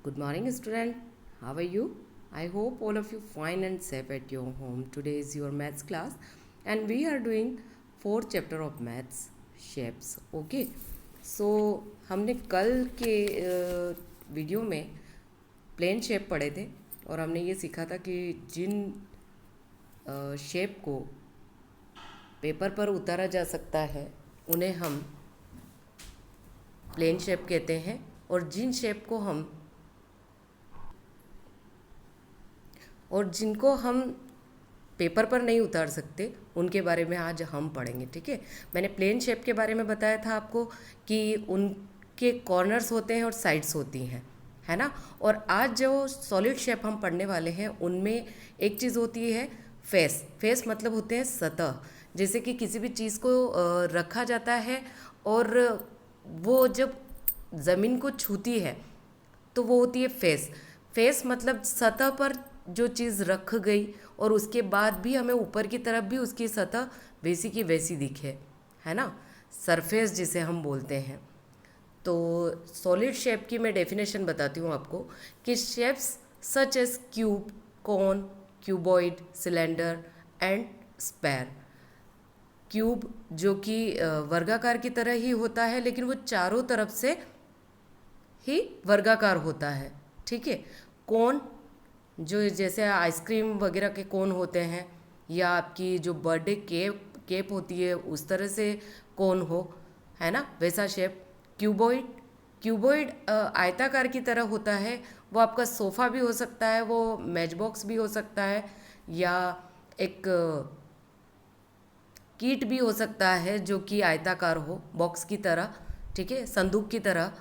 Good morning, student. How are you? I hope all of you fine and safe at your home. Today is your maths class, and we are doing fourth chapter of maths shapes. Okay. So हमने कल के video में plane shape पढ़े थे और हमने ये सीखा था कि जिन शेप को पेपर पर उतारा जा सकता है उन्हें हम प्लेन शेप कहते हैं, और जिन शेप को हम और जिनको हम पेपर पर नहीं उतार सकते उनके बारे में आज हम पढ़ेंगे। ठीक है, मैंने प्लेन शेप के बारे में बताया था आपको कि उनके कॉर्नर्स होते हैं और साइड्स होती हैं, है ना। और आज जो सॉलिड शेप हम पढ़ने वाले हैं उनमें एक चीज़ होती है फेस। फेस मतलब होते हैं सतह, जैसे कि किसी भी चीज़ को रखा जाता है और वो जब ज़मीन को छूती है तो वो होती है फेस। फेस मतलब सतह पर जो चीज़ रख गई और उसके बाद भी हमें ऊपर की तरफ भी उसकी सतह वैसी की वैसी दिखे, है ना, सरफेस जिसे हम बोलते हैं। तो सॉलिड शेप की मैं डेफिनेशन बताती हूँ आपको कि shapes such as cube, cone, cuboid, cylinder and sphere. Cube जो कि वर्गाकार की तरह ही होता है, लेकिन वो चारों तरफ से ही वर्गाकार होता है। ठीक है। कोन जो जैसे आइसक्रीम वगैरह के कोन होते हैं, या आपकी जो बर्थडे केप होती है उस तरह से कोन हो, है ना, वैसा शेप। क्यूबॉइड, क्यूबॉइड आयताकार की तरह होता है। वो आपका सोफ़ा भी हो सकता है, वो मैच बॉक्स भी हो सकता है, या एक कीट भी हो सकता है जो कि आयताकार हो, बॉक्स की तरह, ठीक है, संदूक की तरह।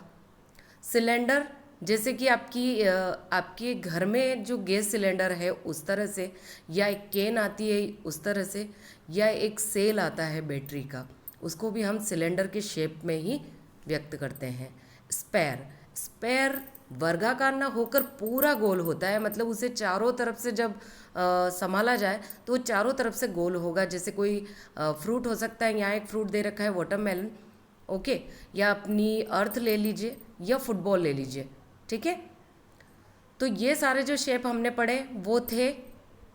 सिलेंडर जैसे कि आपके घर में जो गैस सिलेंडर है उस तरह से, या एक कैन आती है उस तरह से, या एक सेल आता है बैटरी का, उसको भी हम सिलेंडर के शेप में ही व्यक्त करते हैं। स्पेयर, स्पेयर वर्गाकार ना होकर पूरा गोल होता है, मतलब उसे चारों तरफ से जब संभाला जाए तो वो चारों तरफ से गोल होगा। जैसे कोई फ्रूट हो सकता है, यहाँ एक फ्रूट दे रखा है वाटरमेलन, ओके, या अपनी अर्थ ले लीजिए या फुटबॉल ले लीजिए। ठीक है। तो ये सारे जो शेप हमने पढ़े वो थे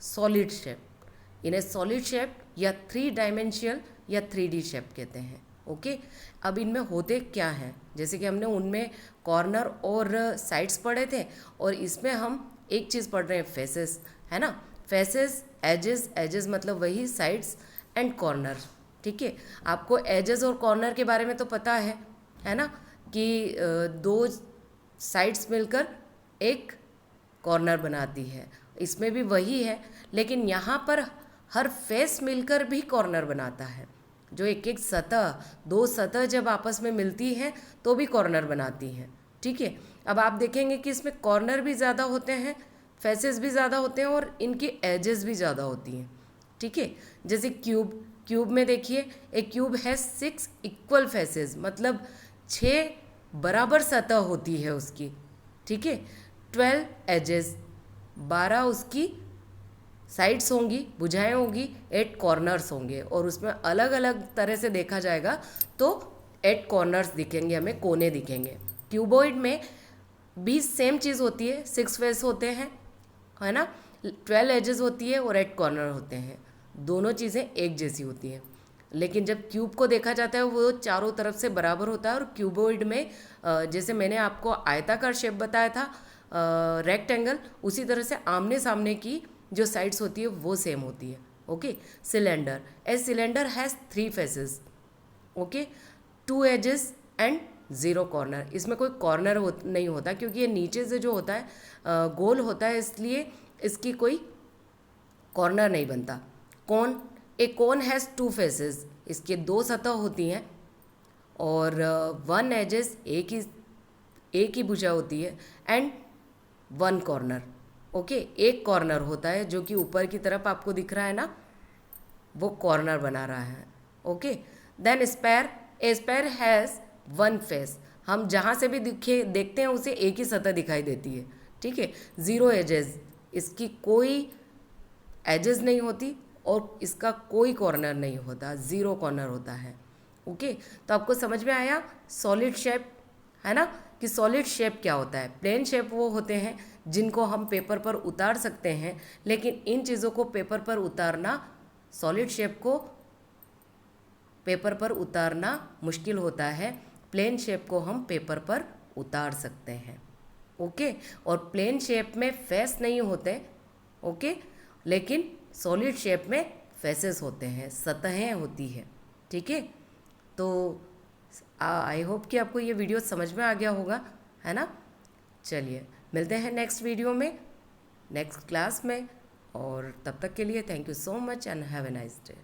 सॉलिड शेप। इन्हें सॉलिड शेप या थ्री डायमेंशियल या 3D शेप कहते हैं। ओके। अब इनमें होते क्या हैं, जैसे कि हमने उनमें कॉर्नर और साइड्स पढ़े थे, और इसमें हम एक चीज़ पढ़ रहे हैं फेसेस, है ना। फेसेस, एजेस, एजेस मतलब वही साइड्स, एंड कॉर्नर। ठीक है। आपको एजेस और कॉर्नर के बारे में तो पता है ना, कि दो साइड्स मिलकर एक कॉर्नर बनाती है। इसमें भी वही है, लेकिन यहाँ पर हर फेस मिलकर भी कॉर्नर बनाता है। जो एक एक सतह, दो सतह जब आपस में मिलती हैं तो भी कॉर्नर बनाती हैं। ठीक है। अब आप देखेंगे कि इसमें कॉर्नर भी ज़्यादा होते हैं, फेसेस भी ज़्यादा होते हैं, और इनकी एजेस भी ज़्यादा होती हैं। ठीक है। जैसे क्यूब, क्यूब में देखिए एक क्यूब है 6 इक्वल फेसेस, मतलब 6 बराबर सतह होती है उसकी। ठीक है। 12 एजेस, 12 उसकी साइड्स होंगी, भुजाएं होंगी, 8 कॉर्नर्स होंगे, और उसमें अलग अलग तरह से देखा जाएगा तो 8 कॉर्नर्स दिखेंगे, हमें कोने दिखेंगे। क्यूबॉइड में भी सेम चीज़ होती है, 6 फेस होते हैं, है ना, 12 एजेस होती है और 8 कॉर्नर होते हैं। दोनों चीज़ें एक जैसी होती हैं, लेकिन जब क्यूब को देखा जाता है वो चारों तरफ से बराबर होता है। और क्यूबॉइड में जैसे मैंने आपको आयताकार शेप बताया था, रेक्टेंगल, उसी तरह से आमने सामने की जो साइड्स होती है वो सेम होती है। Okay. Cylinder, a cylinder has 3 faces, okay, 2 edges and 0 corner. इसमें कोई कॉर्नर नहीं होता, क्योंकि ये नीचे से जो होता है गोल होता है, इसलिए इसकी कोई कॉर्नर नहीं बनता। कोन, ए कोन हैज़ 2 फेसेस, इसके 2 सतह होती हैं, और 1 एजेस, एक ही भुजा होती है, एंड 1 कॉर्नर। ओके। एक कॉर्नर होता है जो कि ऊपर की तरफ आपको दिख रहा है ना, वो कॉर्नर बना रहा है। Okay. Then sphere, a sphere has 1 face, हम जहाँ से भी देखते हैं उसे एक ही सतह दिखाई देती है। ठीक है। 0 एजेस, इसकी कोई एजेस नहीं होती और इसका कोई कॉर्नर नहीं होता, 0 कॉर्नर होता है। ओके। तो आपको समझ में आया सॉलिड शेप, है ना, कि सॉलिड शेप क्या होता है। प्लेन शेप वो होते हैं जिनको हम पेपर पर उतार सकते हैं, लेकिन इन चीज़ों को पेपर पर उतारना, सॉलिड शेप को पेपर पर उतारना मुश्किल होता है। प्लेन शेप को हम पेपर पर उतार सकते हैं। ओके, और प्लेन शेप में फेस नहीं होते, ओके, लेकिन सॉलिड शेप में फेसेस होते हैं, सतहें होती है। ठीक है, तो आई होप कि आपको ये वीडियो समझ में आ गया होगा, है ना। चलिए मिलते हैं नेक्स्ट वीडियो में, नेक्स्ट क्लास में, और तब तक के लिए thank you so much and have a nice day.